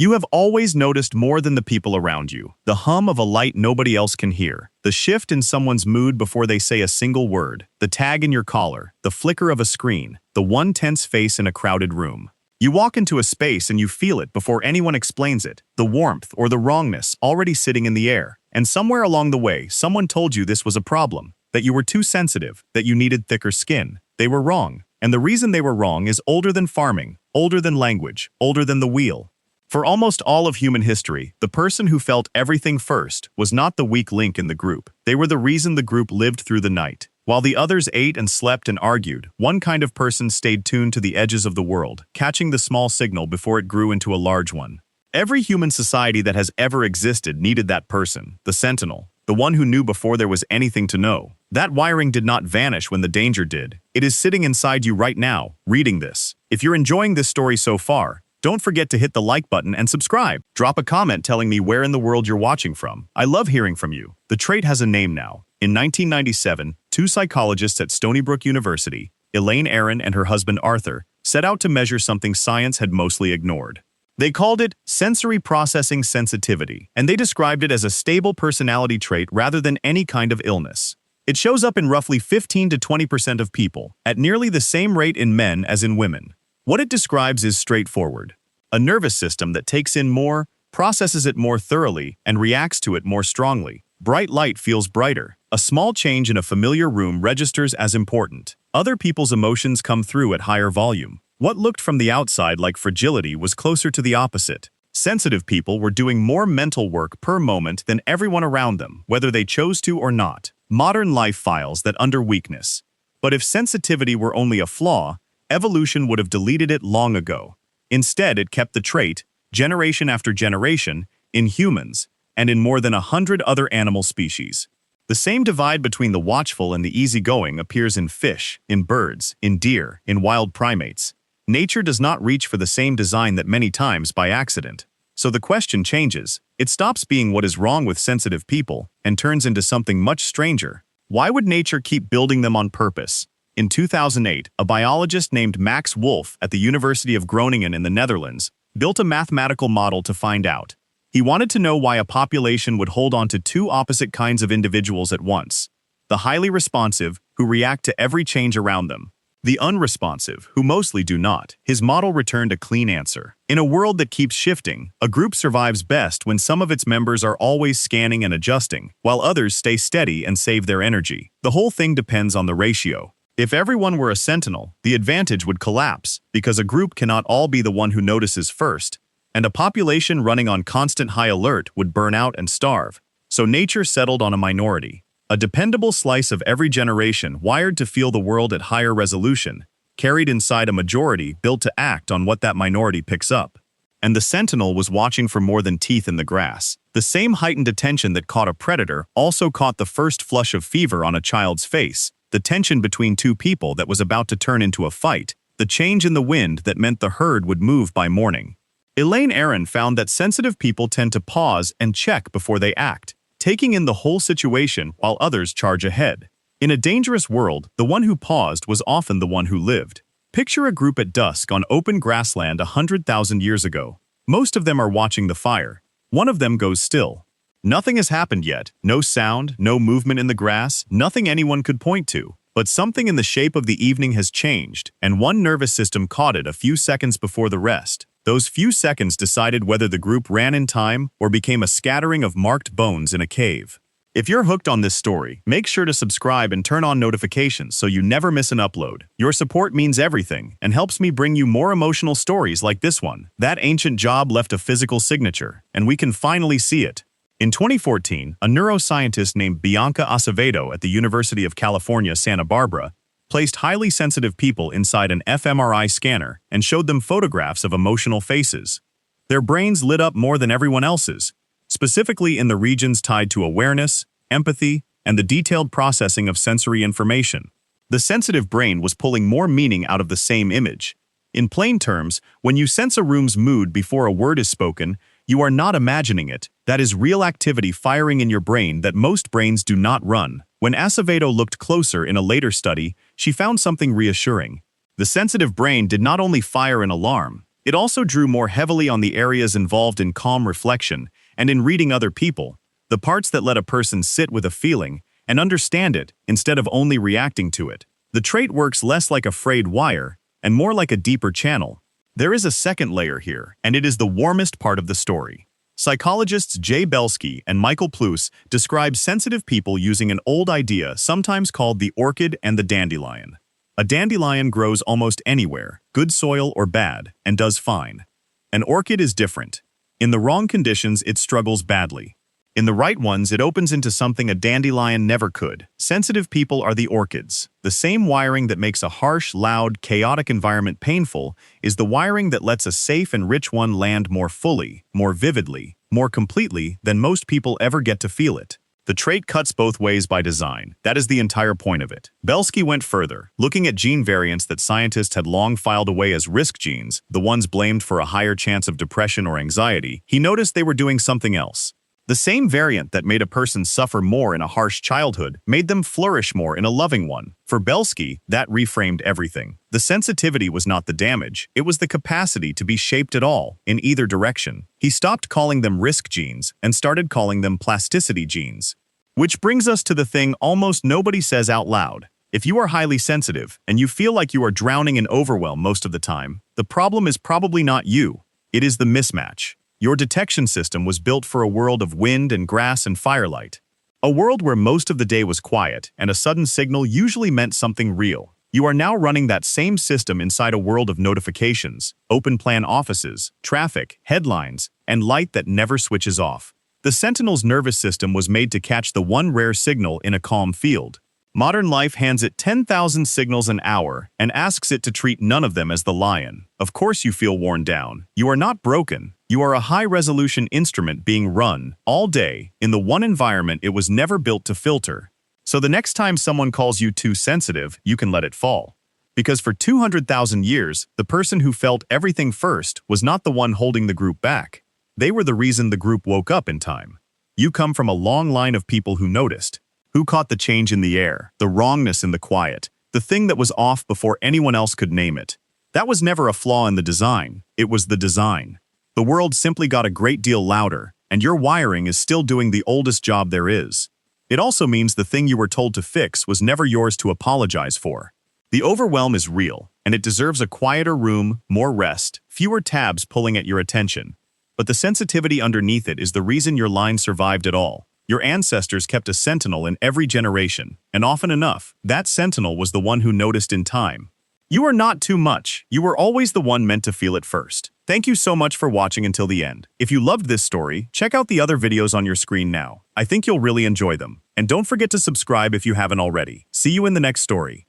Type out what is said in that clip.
You have always noticed more than the people around you. The hum of a light nobody else can hear. The shift in someone's mood before they say a single word. The tag in your collar. The flicker of a screen. The one tense face in a crowded room. You walk into a space and you feel it before anyone explains it. The warmth or the wrongness already sitting in the air. And somewhere along the way, someone told you this was a problem. That you were too sensitive. That you needed thicker skin. They were wrong. And the reason they were wrong is older than farming. Older than language. Older than the wheel. For almost all of human history, the person who felt everything first was not the weak link in the group. They were the reason the group lived through the night. While the others ate and slept and argued, one kind of person stayed tuned to the edges of the world, catching the small signal before it grew into a large one. Every human society that has ever existed needed that person, the Sentinel, the one who knew before there was anything to know. That wiring did not vanish when the danger did. It is sitting inside you right now, reading this. If you're enjoying this story so far, don't forget to hit the like button and subscribe. Drop a comment telling me where in the world you're watching from. I love hearing from you. The trait has a name now. In 1997, two psychologists at Stony Brook University, Elaine Aron and her husband Arthur, set out to measure something science had mostly ignored. They called it sensory processing sensitivity, and they described it as a stable personality trait rather than any kind of illness. It shows up in roughly 15 to 20% of people, at nearly the same rate in men as in women. What it describes is straightforward. A nervous system that takes in more, processes it more thoroughly, and reacts to it more strongly. Bright light feels brighter. A small change in a familiar room registers as important. Other people's emotions come through at higher volume. What looked from the outside like fragility was closer to the opposite. Sensitive people were doing more mental work per moment than everyone around them, whether they chose to or not. Modern life files that under weakness. But if sensitivity were only a flaw, evolution would have deleted it long ago. Instead, it kept the trait, generation after generation, in humans, and in more than 100 other animal species. The same divide between the watchful and the easygoing appears in fish, in birds, in deer, in wild primates. Nature does not reach for the same design that many times by accident. So the question changes. It stops being what is wrong with sensitive people and turns into something much stranger. Why would nature keep building them on purpose? In 2008, a biologist named Max Wolf at the University of Groningen in the Netherlands built a mathematical model to find out. He wanted to know why a population would hold on to two opposite kinds of individuals at once. The highly responsive, who react to every change around them. The unresponsive, who mostly do not. His model returned a clean answer. In a world that keeps shifting, a group survives best when some of its members are always scanning and adjusting, while others stay steady and save their energy. The whole thing depends on the ratio. If everyone were a sentinel, the advantage would collapse, because a group cannot all be the one who notices first, and a population running on constant high alert would burn out and starve. So nature settled on a minority. A dependable slice of every generation wired to feel the world at higher resolution, carried inside a majority built to act on what that minority picks up. And the sentinel was watching for more than teeth in the grass. The same heightened attention that caught a predator also caught the first flush of fever on a child's face, the tension between two people that was about to turn into a fight, the change in the wind that meant the herd would move by morning. Elaine Aron found that sensitive people tend to pause and check before they act, taking in the whole situation while others charge ahead. In a dangerous world, the one who paused was often the one who lived. Picture a group at dusk on open grassland 100,000 years ago. Most of them are watching the fire. One of them goes still. Nothing has happened yet. No sound, no movement in the grass, nothing anyone could point to. But something in the shape of the evening has changed, and one nervous system caught it a few seconds before the rest. Those few seconds decided whether the group ran in time or became a scattering of marked bones in a cave. If you're hooked on this story, make sure to subscribe and turn on notifications so you never miss an upload. Your support means everything and helps me bring you more emotional stories like this one. That ancient job left a physical signature, and we can finally see it. In 2014, a neuroscientist named Bianca Acevedo at the University of California, Santa Barbara, placed highly sensitive people inside an fMRI scanner and showed them photographs of emotional faces. Their brains lit up more than everyone else's, specifically in the regions tied to awareness, empathy, and the detailed processing of sensory information. The sensitive brain was pulling more meaning out of the same image. In plain terms, when you sense a room's mood before a word is spoken, you are not imagining it. That is real activity firing in your brain that most brains do not run. When Acevedo looked closer in a later study, she found something reassuring. The sensitive brain did not only fire an alarm, It also drew more heavily on the areas involved in calm reflection and in reading other people, the parts that let a person sit with a feeling and understand it instead of only reacting to it. The trait works less like a frayed wire and more like a deeper channel. There is a second layer here, and it is the warmest part of the story. Psychologists Jay Belsky and Michael Plous describe sensitive people using an old idea sometimes called the orchid and the dandelion. A dandelion grows almost anywhere, good soil or bad, and does fine. An orchid is different. In the wrong conditions, it struggles badly. In the right ones, it opens into something a dandelion never could. Sensitive people are the orchids. The same wiring that makes a harsh, loud, chaotic environment painful is the wiring that lets a safe and rich one land more fully, more vividly, more completely than most people ever get to feel it. The trait cuts both ways by design. That is the entire point of it. Belsky went further, looking at gene variants that scientists had long filed away as risk genes, the ones blamed for a higher chance of depression or anxiety. He noticed they were doing something else. The same variant that made a person suffer more in a harsh childhood made them flourish more in a loving one. For Belsky, that reframed everything. The sensitivity was not the damage, it was the capacity to be shaped at all, in either direction. He stopped calling them risk genes and started calling them plasticity genes. Which brings us to the thing almost nobody says out loud. If you are highly sensitive and you feel like you are drowning in overwhelm most of the time, the problem is probably not you. It is the mismatch. Your detection system was built for a world of wind and grass and firelight. A world where most of the day was quiet and a sudden signal usually meant something real. You are now running that same system inside a world of notifications, open-plan offices, traffic, headlines, and light that never switches off. The Sentinel's nervous system was made to catch the one rare signal in a calm field. Modern life hands it 10,000 signals an hour and asks it to treat none of them as the lion. Of course you feel worn down. You are not broken. You are a high-resolution instrument being run, all day, in the one environment it was never built to filter. So the next time someone calls you too sensitive, you can let it fall. Because for 200,000 years, the person who felt everything first was not the one holding the group back. They were the reason the group woke up in time. You come from a long line of people who noticed, who caught the change in the air, the wrongness in the quiet, the thing that was off before anyone else could name it. That was never a flaw in the design, it was the design. The world simply got a great deal louder, and your wiring is still doing the oldest job there is. It also means the thing you were told to fix was never yours to apologize for. The overwhelm is real, and it deserves a quieter room, more rest, fewer tabs pulling at your attention. But the sensitivity underneath it is the reason your line survived at all. Your ancestors kept a sentinel in every generation, and often enough, that sentinel was the one who noticed in time. You are not too much. You were always the one meant to feel it first. Thank you so much for watching until the end. If you loved this story, check out the other videos on your screen now. I think you'll really enjoy them. And don't forget to subscribe if you haven't already. See you in the next story.